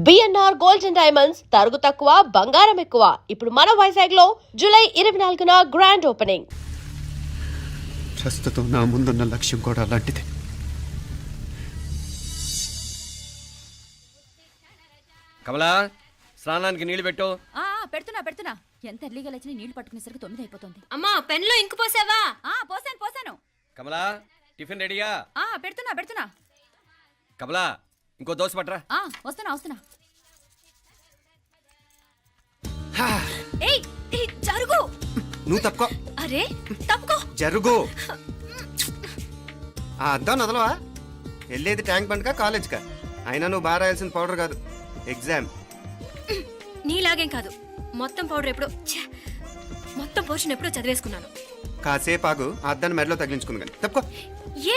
BNR gold and diamonds తరుగు తక్కువ బంగారం ఎక్కువ. ఇప్పుడు మన వైజాగ్ లో జూలై 24న గ్రాండ్ ఓపెనింగ్. ప్రస్తుతం నా ముందున్న లక్ష్యం కూడా అలాంటిదే. కమలా, స్నానానికి నీళ్లు పెట్టు. పెడుతున్నా ఎంత ఎర్లీగా లేచిన నీళ్లు పట్టుకునేసరికి 9 అయిపోతుంది. అమ్మా, పెన్లో ఇంకు పోసావా? పోసాను. కమలా, టిఫిన్ రెడీయా? పెడుతున్నా. కమలా, ఇంకో దోశ పట్రా. వస్తున్నా. ఏయ్ జరుగు. నువ్వు తప్పుకో. అరే తప్పుకో. జరుగు. ఆ అద్దం నదలవా? వెళ్ళేది ట్యాంక్ బండ్కా కాలేజ్కా? అయినా నువ్వు బాగా రాయాల్సిన పౌడర్ కాదు, ఎగ్జామ్. నీలాగేం కాదు, మొత్తం పౌడర్ ఎప్పుడో మొత్తం పోర్షన్ ఎప్పుడో చదివేసుకున్నాను. కాసేపు ఆగు, ఆ అద్దాన్ని మెడలో తగిలించుకుంది కానీ. తప్పుకో.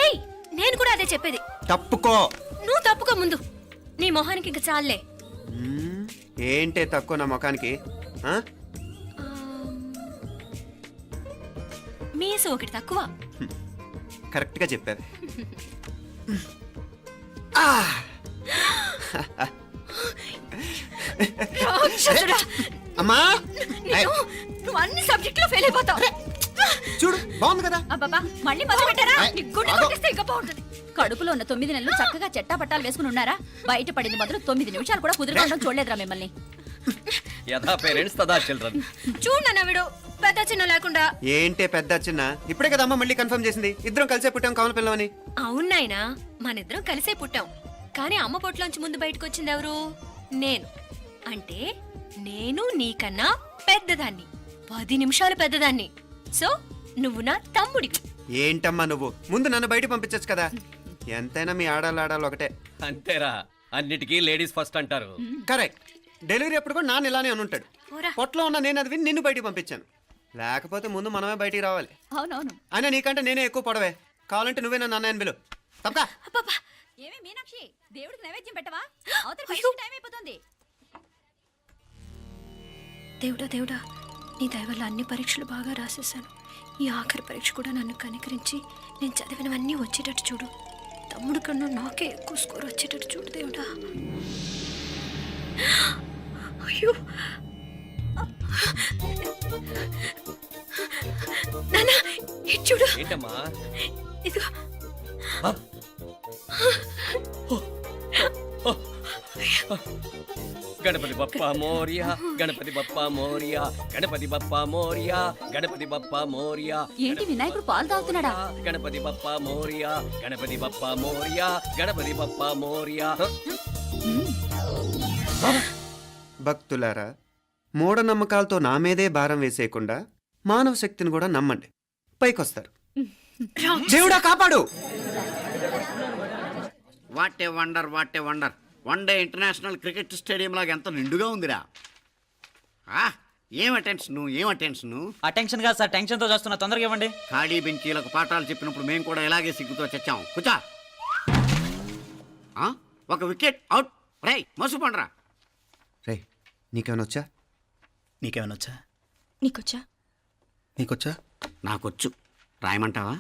ఏయ్, నేను కూడా అదే చెప్పేది. తప్పుకో. నువ్వు తప్పుకో ముందు. నీ మొహానికి ఇంక చాలే. ఏంటే తక్కువ నా ముఖానికి? మీసు ఒకటి తక్కువ. కరెక్ట్గా చెప్పారు. అమ్మా, నువ్వు అన్ని సబ్జెక్టులో ఫెయిల్ అయిపోతావు. చూడు బాగుంది కదా. అబ్బబ్బా, మళ్ళీ మొదలు పెట్టారా? నీ గుండె కొట్టేస్తే ఇంకా బాగుంటుంది. కడుపులో ఉన్న 9 నెలలు చక్కగా చెట్టా పట్టాలు వేసుకుని ఉన్నారా? బయట పడింది మొదలు 9 నిమిషాలు కూడా కుదురుకోవడం చూడలేదురా మిమ్మల్ని. యథా పేరెంట్స్ తదా చిల్డ్రన్. చూడు నవ్విడు, పెద్ద చిన్న లేకుండా. ఏంటే పెద్ద చిన్న? ఇప్పుడే కదా అమ్మ మళ్ళీ కన్ఫర్మ్ చేసింది, ఇద్దరం కలిసే పుట్టాం కమల పిల్లవని. అవునాయినా, మనిద్దరం కలిసే పుట్టాం. కానీ అమ్మ పొట్లోంచి ముందు బయటకు వచ్చింది ఎవరు? నేను. అంటే నేను నీకన్నా పెద్దదాన్ని, 10 నిమిషాలు పెద్దదాన్ని. సో నువ్వు నా తమ్ముడి. ఏంటమ్మా నువ్వు? ముందు నన్ను బయట పంపించచ్చు కదా. ఎంతైనా మీ ఆడాలు ఒకటే. అంతేరా, అన్నిటికీ లేడీస్ ఫస్ట్ అంటారు. కరెక్ట్. డెలివరీ అప్పుడు కూడా నాన్న ఇలానే అనుంటాడు. పొట్టలో ఉన్న నేను అది విని నిన్ను బయటికి పంపించాను. లేకపోతే ముందు మనమే బయటికి రావాలి. అవునవును. అయినా నీకంటే నేనే ఎక్కువ పొడవే. కావాలంటే నువ్వే నన్ను అన్నయ్యను పిలు. తప్పకా. ఏమి మీనాక్షి, దేవుడికి నైవేద్యం పెట్టవా? అవతల టైం అయిపోతుంది. దేవుడా, నీ దయ వల్ల అన్ని పరీక్షలు బాగా రాసేసాను. ఈ ఆఖరి పరీక్ష కూడా నన్ను కనికరించి నేను చదివినవన్నీ వచ్చేటట్టు చూడు. తమ్ముడు కన్నా నాకే ఎక్కువ స్కోర్ వచ్చేటట్టు చూడు దేవుడా. అయ్యో నాన్న, ఇది చూడు. ఏంటమ్మా? ఇదిగో. గణపతి బప్పా మోరియా, గణపతి బప్పా మోరియా, గణపతి బప్పా మోరియా, గణపతి బప్పా మోరియా. ఏంటి వినాయకుడు పాలు తాగుతున్నాడా? గణపతి బప్పా మోరియా, గణపతి బప్పా మోరియా, గణపతి బప్పా మోరియా. భక్తులారా, మూఢనమ్మకాలతో నా మీదే భారం వేసేయకుండా మానవ శక్తిని కూడా నమ్మండి, పైకొస్తారు. దేవుడా కాపాడు. What a wonder, what a wonder. One day international cricket stadium లాగా ఎంత నిండుగా ఉందిరా. ఏం అటెన్షన్. అటెన్షన్ కాదు సార్, టెన్షన్తో చేస్తున్నా, తొందరగా ఇవ్వండి. ఖాళీ బెంచీలకు పాఠాలు చెప్పినప్పుడు మేము కూడా ఇలాగే సిగ్గుతో చచ్చాం. కూర్చో. ఒక వికెట్ అవుట్. రేయ్ మసు పండ్రా. రే, నీకేమైనా వచ్చా? నీకేమైనా వచ్చా? నీకొచ్చా? నాకొచ్చు. రాయమంటావా?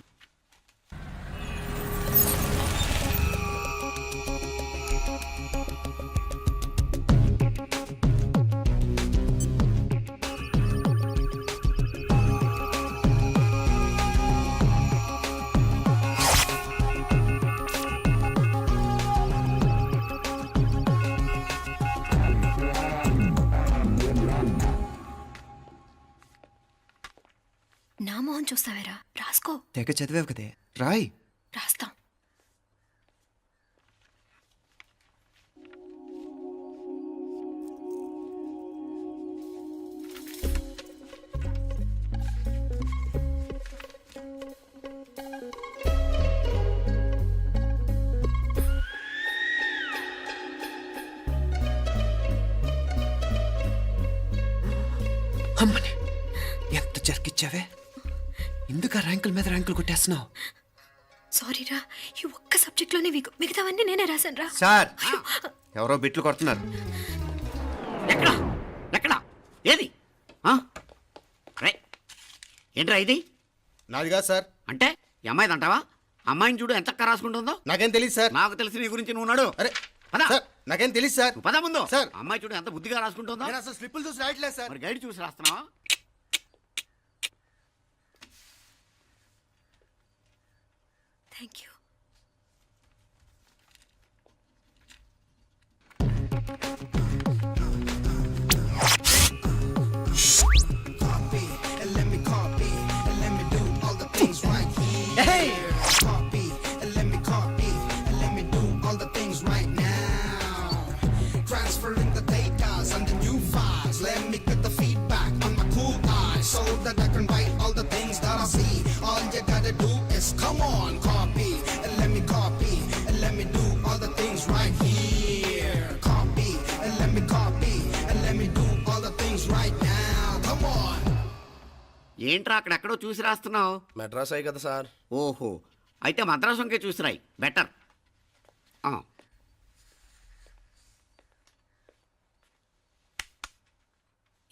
నా మొహం చూస్తావేరా? రాసుకో. తెగ చదివావు కదే, రాయ్. రాస్తాం. అమ్మని ఎంత జరికిచ్చావే. ఎందుకు ర్యాంకుల మీద ర్యాంకులు కొట్టేస్తున్నావు? సారీరా, ఈ ఒక్క సబ్జెక్ట్లోనే మిగతావన్నీ నేనే రాశాను రా. సార్, ఎవరో బిట్లు కొడుతున్నారు. ఎక్కడ ఏది? ఏంట్రా ఇది? నాది కాదు సార్. అంటే ఈ అమ్మాయిది అంటావా? అమ్మాయిని చూడు ఎంత రాసుకుంటుందో. నాకేం తెలియదు సార్. నాకు తెలిసి నీ గురించి నువ్వు నాడు. అరే పద సార్ నాకేం తెలియదు సార్. నువ్వు పద ముందు. సార్. అమ్మాయి చూడు ఎంత బుద్ధిగా రాసుకుంటుందో. నేను అసలు స్లిప్పులు చూసి రాయట్లేదు సార్. మరి గైడ్ చూసి రాస్తున్నావా? Thank you. Transferring the data and the new files. Let me get the feedback on my cool eyes so that I can write all the things that I see. All you gotta do is come on, copy, and let me copy, and let me do all the things right here. Copy, and let me copy, and let me do all the things right now. Come on. ఏంట్రా అక్కడెక్కడో చూసి రాస్తున్నావు? మెడ్రాస్ అయ్యి కదా sir. ఓహో, అయితే మద్రాసు వంకే చూసి రాయి better.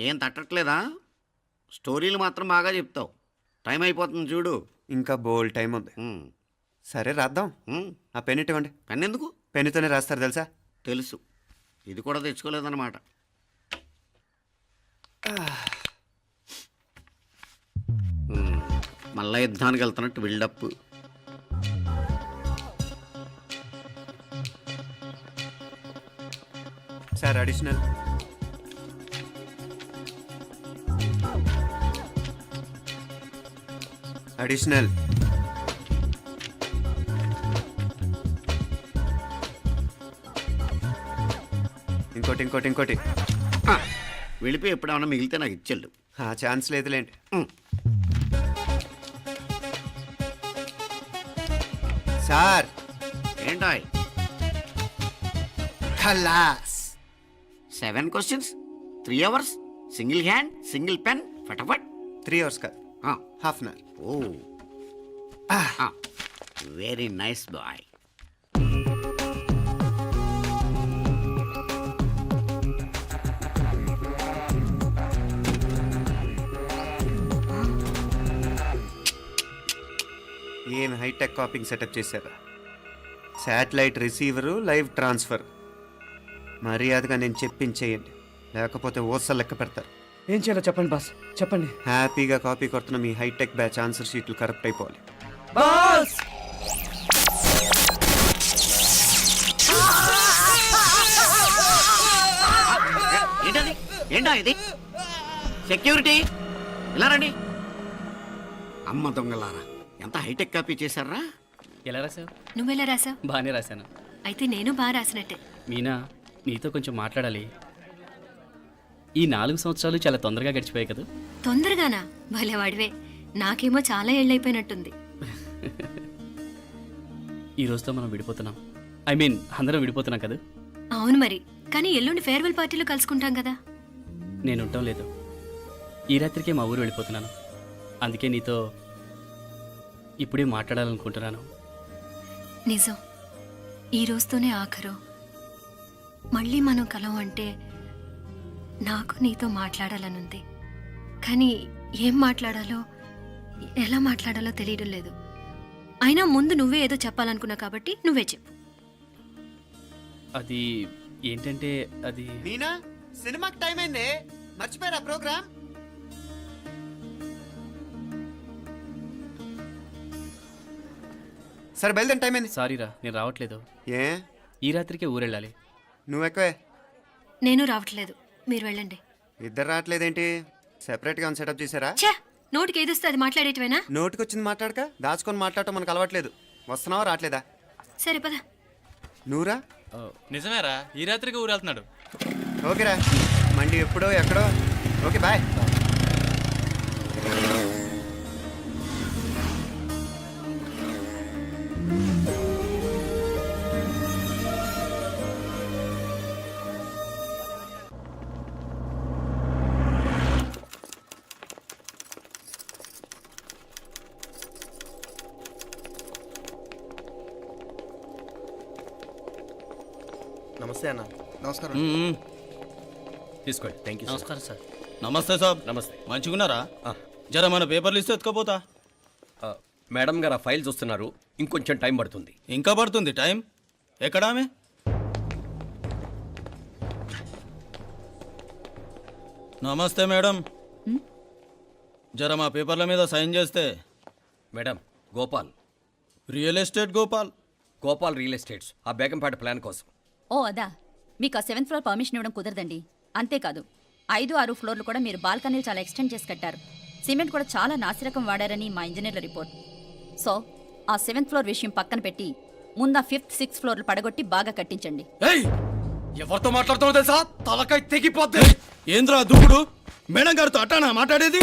ఏం తట్టట్లేదా? స్టోరీలు మాత్రం బాగా చెప్తావు. టైం అయిపోతుంది చూడు. ఇంకా బోల్ టైం ఉంది. సరే రాద్దాం. ఆ పెన్ ఇవ్వండి. పెన్ ఎందుకు? పెన్నుతోనే రాస్తారు తెలుసా? తెలుసు. ఇది కూడా తెచ్చుకోలేదన్నమాట. మళ్ళా యుద్ధానికి వెళ్తున్నట్టు బిల్డప్. Sir additional. అడిషనల్. ఇంకోటి ఇంకోటి ఇంకోటి. వెళ్ళిపోయి ఎప్పుడేమన్నా మిగిలితే నాకు ఇచ్చెళ్ళు. ఆ ఛాన్స్ లేదులేండి. సార్ ఏంటాయ్? ఖలాస్. 7 questions, 3 hours, single hand, single pen, ఫటాఫట్. 3 hours కాదు, half an hour. Oh very nice boy. ఏం హైటెక్ కాపింగ్ సెటప్ చేశారా? Satellite receiver, live transfer. మర్యాదగా నేను చెప్పించేయండి, లేకపోతే ఓసలు లెక్క పెడతారు. ఏం చేయాలో చెప్పండి బాస్, చెప్పండి. హ్యాపీగా కాపీ కొడుతున్న మీ హైటెక్ బ్యాచ్ ఆన్సర్ షీట్లు కరెక్ట్ అయిపోవాలి. బాస్ ఏంటది? ఏంటా ఇది? సెక్యూరిటీ ఇలా రండి. అమ్మ దొంగలారా, ఎంత హైటెక్ కాపీ చేశారా? ఎలా రాసావు? నువ్వెలా రాసా? బాగానే రాశాను. అయితే నేను బాగా రాసినట్టే. మీనా, నీతో కొంచెం మాట్లాడాలి. ఈ 4 సంవత్సరాలు చాలా తొందరగా గడిచిపోయాయి కదా. తొందరగానా? భలేవాడివే. నాకేమో చాలా ఏళ్ళైపోయినట్టుంది. ఈ రోజుతో మనం విడిపోతున్నాం. ఐ మీన్ అందరం విడిపోతున్నాం కదా. అవును మరి, కానీ ఎల్లుండి ఫేర్వెల్ పార్టీలో కలుసుకుంటాం కదా. నేను ఉండటం లేదు. ఈ రాత్రికే మా ఊరు వెళ్ళిపోతున్నాను. అందుకే నీతో ఇప్పుడే మాట్లాడాలనుకుంటున్నాను. నిజం, ఈ రోజుతోనే ఆఖరు. మళ్ళీ మనం కలం అంటే నాకు నీతో మాట్లాడాలనుంది. కానీ ఏం మాట్లాడాలో, ఎలా మాట్లాడాలో తెలియడం లేదు. అయినా ముందు నువ్వే ఏదో చెప్పాలనుకున్నా కాబట్టి నువ్వే చెప్పు. అది ఏంటంటే అది మీనా, సినిమాకి టైం అయింది, మర్చిపోయారా ప్రోగ్రామ్? సరే బయలుదేరి, టైం అయింది. సారీరా, నేను రావట్లేదు. ఏ? ఈ రాత్రికే ఊరెళ్ళాలి. నువ్వెక్కువే. నేను రావట్లేదు, మీరు వెళ్ళండి. ఇద్దరు రావట్లేదేంటి? సెపరేట్గా సెటప్ చేశారా? ఛే, నోటికి ఏదొస్తే అది మాట్లాడేటివేనా? నోటికొచ్చింది మాట్లాడక దాచుకొని మాట్లాడటం మనకు అలవాట్లేదు. వస్తున్నావా రావట్లేదా? సరే పద. నువ్వురా. నిజమేరా, ఈ రాత్రికి ఊరెళ్తున్నాడు. ఓకేరా, మండి ఎప్పుడో ఎక్కడో. Okay bye. నమస్తే అన్న. నమస్కారం. తీసుకోండి. Thank you. నమస్కారం సార్. నమస్తే సాబ్. నమస్తే. మంచిగున్నారా? జర మన పేపర్లు ఇస్తే ఎత్తుకోపోతా. మేడం గారు ఆ ఫైల్ చూస్తున్నారు, ఇంకొంచెం టైం పడుతుంది. ఇంకా పడుతుంది టైం? ఎక్కడ ఆమె? నమస్తే మేడం జర మా పేపర్ల మీద సైన్ చేస్తే. Madam Gopal, real estate Gopal. Gopal real estates ఆ బేగంపేట ప్లాన్ కోసం. ఓ అదా, మీకు ఆ 7th ఫ్లోర్ పర్మిషన్ ఇవ్వడం కుదరదండి. అంతేకాదు 5, 6 ఫ్లోర్లు కూడా మీరు బాల్కనీలు చాలా ఎక్స్టెండ్ చేసి కట్టారు. సిమెంట్ కూడా చాలా నాసిరకం వాడారని మా ఇంజనీర్ల రిపోర్ట్. సో ఆ 7th ఫ్లోర్ విషయం పక్కన పెట్టి ముందు ఆ 5th, 6th ఫ్లోర్లు పడగొట్టి బాగా కట్టించండి. ఏయ్, ఎవరితో మాట్లాడుతావో తెలుసా? తలకాయ తెగిపోద్ది. ఏంద్రా దూకుడు? మేడం గారితో అట్టానా మాట్లాడేది?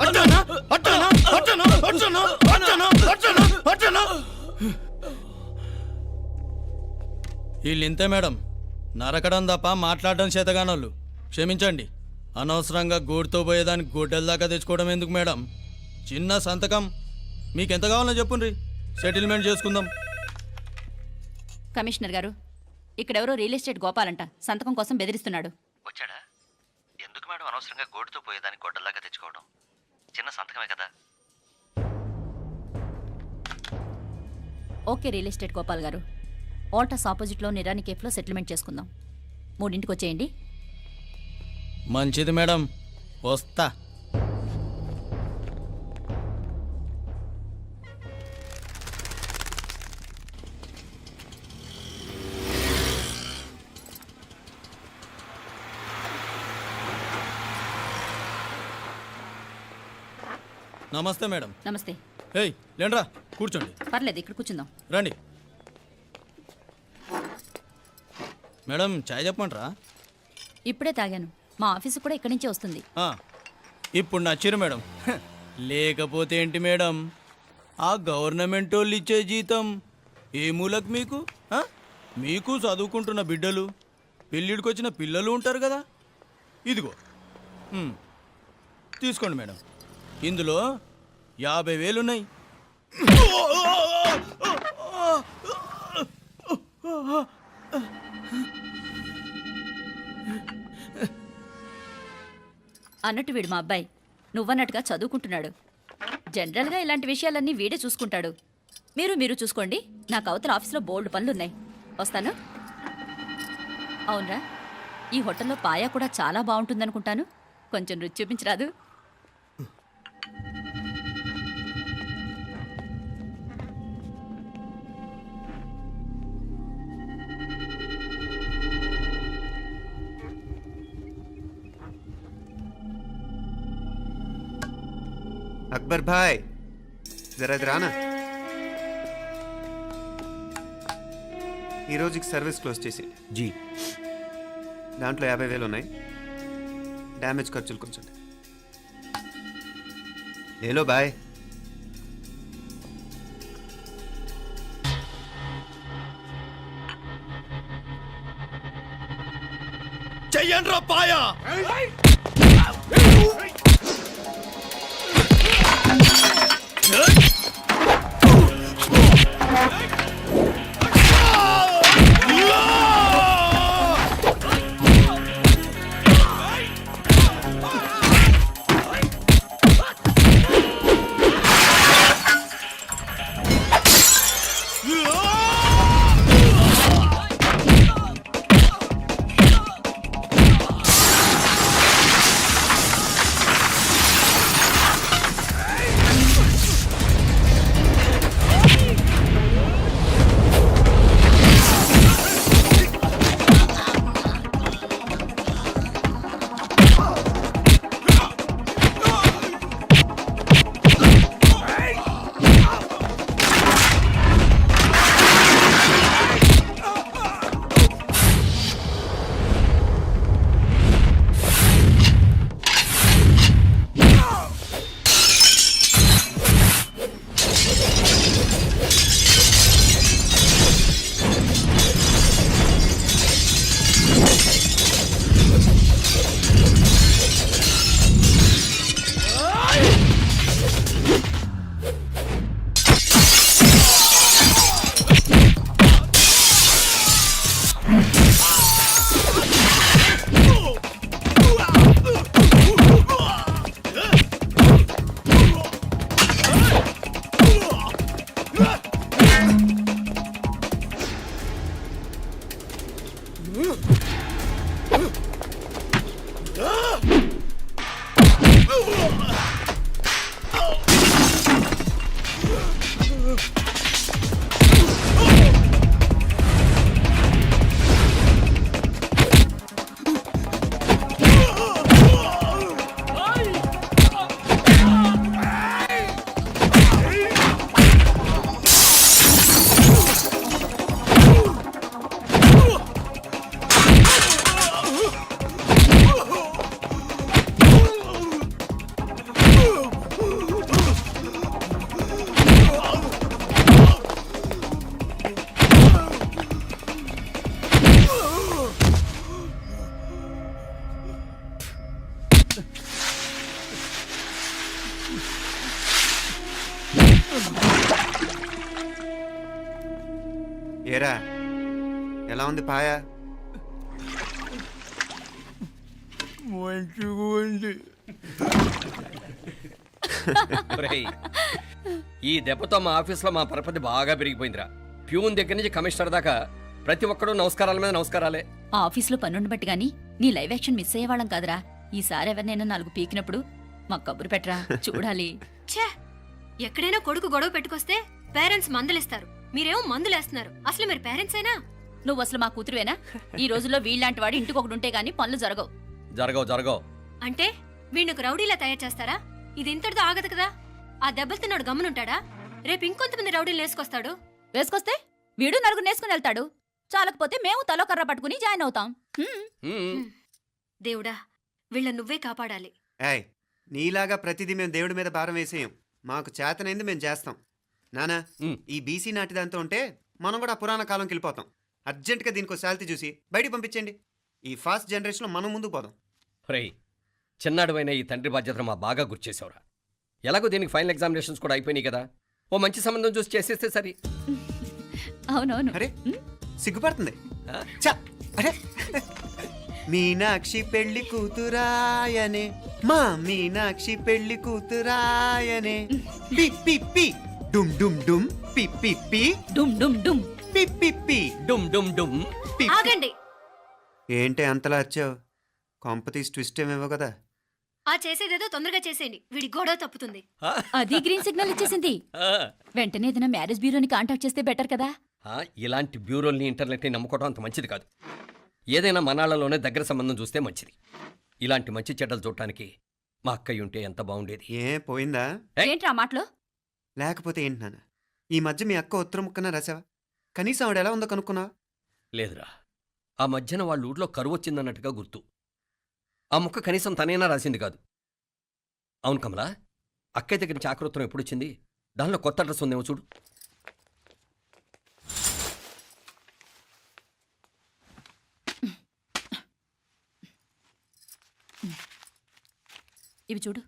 అట్టానా అట్టానా అట్టానా అట్టానా అట్టానా అట్టానా అట్టానా? వీళ్ళింతే మేడం, నరకడం తప్ప మాట్లాడడం చేతగానోళ్ళు. క్షమించండి, అనవసరంగా గోడుతో పోయేదానికి గొడ్డల దాకా తెచ్చుకోవడం ఎందుకు మేడం? చిన్న సంతకం మీకెంత కావాలో చెప్పుండ్రి, సెటిల్మెంట్ చేసుకుందాం. కమిషనర్ గారు, ఇక్కడెవరో రియల్ ఎస్టేట్ గోపాలంట సంతకం కోసం బెదిరిస్తున్నాడు. వచ్చాడా? ఎందుకు మేడం అనవసరంగా గోడుతో పోయేదానికి గొడ్డల్లాగా తెచ్చుకోవడం? చిన్న సంతకమే కదా. ఓకే రియల్ ఎస్టేట్ గోపాల్ గారు, ఆల్టాస్ ఆపోజిట్లో నిరాని కేఫ్లో సెటిల్మెంట్ చేసుకుందాం. 3ంటికి వచ్చేయండి. మంచిది మేడం, వస్తా. నమస్తే మేడం. నమస్తే. ఏయ్ లేండ్రా, కూర్చోండి. పర్లేదు, ఇక్కడ కూర్చుందాం. రండి మేడం, చాయ్ చెప్పమంటారా? ఇప్పుడే తాగాను. మా ఆఫీసు కూడా ఇక్కడి నుంచే వస్తుంది. ఇప్పుడు నచ్చిరు మేడం. లేకపోతే ఏంటి మేడం, ఆ గవర్నమెంట్ వాళ్ళు ఇచ్చే జీతం ఏ మూలకు మీకు? మీకు చదువుకుంటున్న బిడ్డలు, పెళ్ళిడికి వచ్చిన పిల్లలు ఉంటారు కదా. ఇదిగో తీసుకోండి మేడం, ఇందులో 50,000 ఉన్నాయి. అన్నట్టు వీడు మా అబ్బాయి నువ్వన్నట్టుగా చదువుకుంటున్నాడు. జనరల్గా ఇలాంటి విషయాలన్నీ వీడే చూసుకుంటాడు. మీరు చూసుకోండి. నాకు అవతల ఆఫీస్లో బోల్డ్ పనులున్నాయి. వస్తాను. అవునరా, ఈ హోటల్లో పాయా కూడా చాలా బాగుంటుందనుకుంటాను. కొంచెం రుచి చూపించరాదు? అక్బర్ భాయ్, జరా ఇది రానా. ఈ రోజుకి సర్వీస్ క్లోజ్ చేసి జీ దాంట్లో 50,000 ఉన్నాయి. డ్యామేజ్ ఖర్చులు కొంచెం లేలో బాయ్. చెయ్యండి రా పాయా. ఏరా ఎలా ఉంది పాయ? మంచిగా ఉంది. ఒరేయ్, ఈ దెబ్బతో మా ఆఫీస్లో మా పరపతి బాగా పెరిగిపోయిందిరా. ప్యూన్ దగ్గర నుంచి కమిషనర్ దాకా ప్రతి ఒక్కడు నమస్కారాల మీద నమస్కారాలే. ఆ ఆఫీస్లో పనుండి బట్టి గాని నీ లైవ్ యాక్షన్ మిస్ అయ్యేవాళ్ళం కాదురా. ఈసారి ఎవరినైనా 4 పీకినప్పుడు మాకు కబురు పెట్టరా, చూడాలి. ఛే, ఎక్కడైనా కొడుకు గొడవ పెట్టుకొస్తే పేరెంట్స్ మందులేస్తారు, మీరేమో మందులేస్తున్నారు. అసలు మీరు పేరెంట్స్ అయినా? నువ్వు అసలు మా కూతురువేనా? ఈ రోజుల్లో వీళ్ళలాంటి వాడు ఇంటికి ఒకటి ఉంటే గానీ పనులు జరగవు. జరగవు అంటే వీణ్ణకు రౌడీలా తయారు చేస్తారా? ఇది ఇంతటితో ఆగదు కదా. ఆ దెబ్బలు తిన్నాడు గమ్మునుంటాడా? రేపు ఇంకొంతమంది రౌడీలు వేసుకొస్తాడు. వేసుకొస్తే వీడు 4 నేసుకుని వెళ్తాడు. చాలకపోతే మేము తలో కర్ర పట్టుకుని జాయిన్ అవుతాం. దేవుడా, వీళ్ళ నువ్వే కాపాడాలి. ఏయ్, నీలాగా ప్రతిదీ మేము దేవుడి మీద భారం వేసేయం. మాకు చేతనైంది మేము చేస్తాం. నానా, ఈ బీసీ నాటి దాంతో ఉంటే మనం కూడా పురాణ కాలంకి వెళ్ళిపోతాం. అర్జెంటుగా దీనికి శాలిటీ చూసి బయటికి పంపించండి. ఈ ఫాస్ట్ జనరేషన్లో మనం ముందుకు పోదాం. రేయ్, చిన్నాడువైన ఈ తండ్రి బాధ్యతను మా బాగా గుర్చేసావురా. ఎలాగో దీనికి ఫైనల్ ఎగ్జామినేషన్స్ కూడా అయిపోయినాయి కదా, ఓ మంచి సంబంధం చూసి చేసేస్తే సరి. అవునవును. అరే సిగ్గుపడుతుంది. ఛ, అరే మీనాక్షి పెళ్లి కూతురాయనే, మా మీనాక్షి పెళ్లి కూతురాయనే. పి పి పి డుమ్ డుమ్ డుమ్, పి పి పి డుమ్ డుమ్ డుమ్, పి పి పి డుమ్ డుమ్ డుమ్. పి. ఆగండి. ఏంటి అంతలా వచ్చావు? కాంపతీస్ ట్విస్ట్ ఏమేవో కదా. ఆ చేసేదేదో తొందరగా చేసేయండి, వీడి గొడవ తప్పుతుంది. అది గ్రీన్ సిగ్నల్ ఇచ్చేసింది. వెంటనే ఏదైనా మ్యారేజ్ బ్యూరోని కాంటాక్ట్ చేస్తే బెటర్ కదా. ఇలాంటి బ్యూరోల్ని ఇంటర్నెట్ని నమ్ముకోవడం అంత మంచిది కాదు. ఏదైనా మనాళ్ళలోనే దగ్గర సంబంధం చూస్తే మంచిది. ఇలాంటి మంచి చెడ్డలు చూడటానికి మా అక్కయ్య ఉంటే ఎంత బాగుండేది. ఏ పోయిందా? ఏంట్రా మాటలు? లేకపోతే ఏంటి నాన్న, ఈ మధ్య మీ అక్క ఉత్తరం ముక్కన రాసావా? కనీసం ఆవిడ ఎలా ఉందో కనుక్కున్నావా? లేదురా, ఆ మధ్యన వాళ్ళ ఊర్లో కరువు వచ్చిందన్నట్టుగా గుర్తు. ఆ ముక్క కనీసం తనైనా రాసింది కాదు. అవును కమలా, అక్కయ్య దగ్గర నుంచి ఆకృతం ఎప్పుడు వచ్చింది? దానిలో కొత్త అడ్రస్ ఉందేమో చూడు. ఇవి చూడు.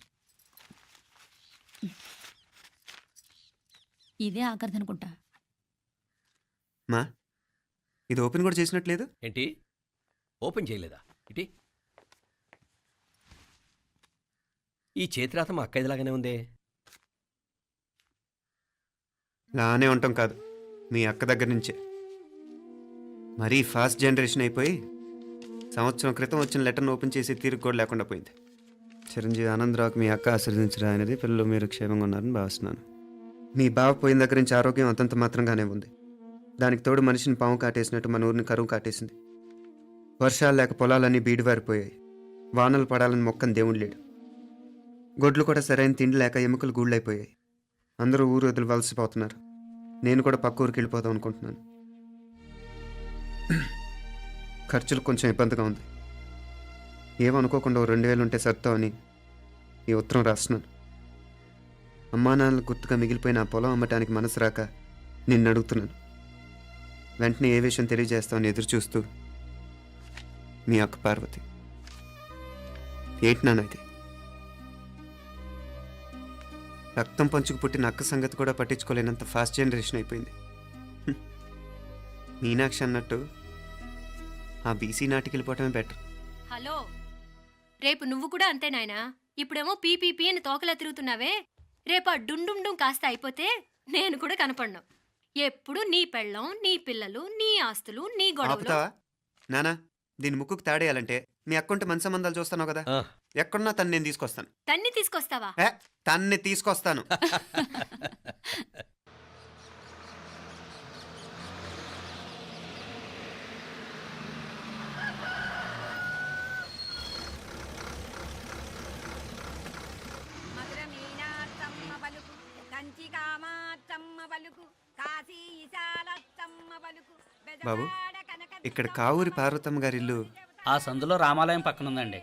ఇదే ఆఖరిదనుకుంటా. మా ఇది ఓపెన్ కూడా చేసినట్లేదు. ఏంటి ఓపెన్ చేయలేదా? ఇటీ ఈ చేతిరాత మా అక్కయ్యలాగానే ఉందే. లానే ఉంటాం కాదు, మీ అక్క దగ్గర నుంచే. మరీ ఫాస్ట్ జనరేషన్ అయిపోయి సంవత్సరం క్రితం వచ్చిన లెటర్ను ఓపెన్ చేసి తీరుకు కూడా లేకుండా పోయింది. చిరంజీవి ఆనందరావుకి మీ అక్క ఆశీర్వదించరా అనేది, పిల్లలు మీరు క్షేమంగా ఉన్నారని భావిస్తున్నాను. మీ బావ పోయిన దగ్గర నుంచి ఆరోగ్యం అంతంత మాత్రంగానే ఉంది. దానికి తోడు మనిషిని పాము కాటేసినట్టు మన ఊరిని కరువు కాటేసింది. వర్షాలు లేక పొలాలన్నీ బీడివారిపోయాయి. వానలు పడాలని మొక్కని దేవుడు లేడు. గొడ్లు కూడా సరైన తిండి లేక ఎముకలు గూళ్ళైపోయాయి. అందరూ ఊరు వదిలివలసిపోతున్నారు. నేను కూడా పక్క ఊరికి వెళ్ళిపోదాం అనుకుంటున్నాను. ఖర్చులు కొంచెం ఇబ్బందిగా ఉంది. ఏమనుకోకుండా 2000 ఉంటే సర్తావని ఈ ఉత్తరం రాస్తున్నాను. అమ్మా నాన్నలకు గుర్తుగా మిగిలిపోయిన ఆ పొలం అమ్మటానికి మనసు రాక నిన్ను అడుగుతున్నాను. వెంటనే ఏ విషయం తెలియజేస్తామని ఎదురు చూస్తూ మీ అక్క పార్వతి. ఏంటి నాన్న ఇది? రక్తం పంచుకు పుట్టిన అక్క సంగతి కూడా పట్టించుకోలేనంత ఫాస్ట్ జనరేషన్ అయిపోయింది. మీనాక్షి అన్నట్టు ఆ బీసీ నాటికి వెళ్ళిపోవటమే బెటర్. హలో, రేపు నువ్వు కూడా అంతే నాయనా. ఇప్పుడేమో పీపీపీ అని తోకలా తిరుగుతున్నావే, రేపు ఆ డుండుండుం కాస్త అయిపోతే నేను కూడా కనపడను. ఎప్పుడు నీ పెళ్ళం, నీ పిల్లలు, నీ ఆస్తులు, నీ గొడవలు. ఆపుతావా నానా? దీని ముక్కుకు తాడేయాలంటే మీ అక్కంటే మంచి సంబంధాలు చూస్తున్నావు కదా. ఎక్కడున్నా తను నేను తీసుకొస్తాను. తన్ని తీసుకొస్తావా? తన్ని తీసుకొస్తాను. బాబు, ఇక్కడ కావూరి పార్వతమ్మ గారి ఇల్లు ఆ సందులో రామాలయం పక్కన ఉందండి.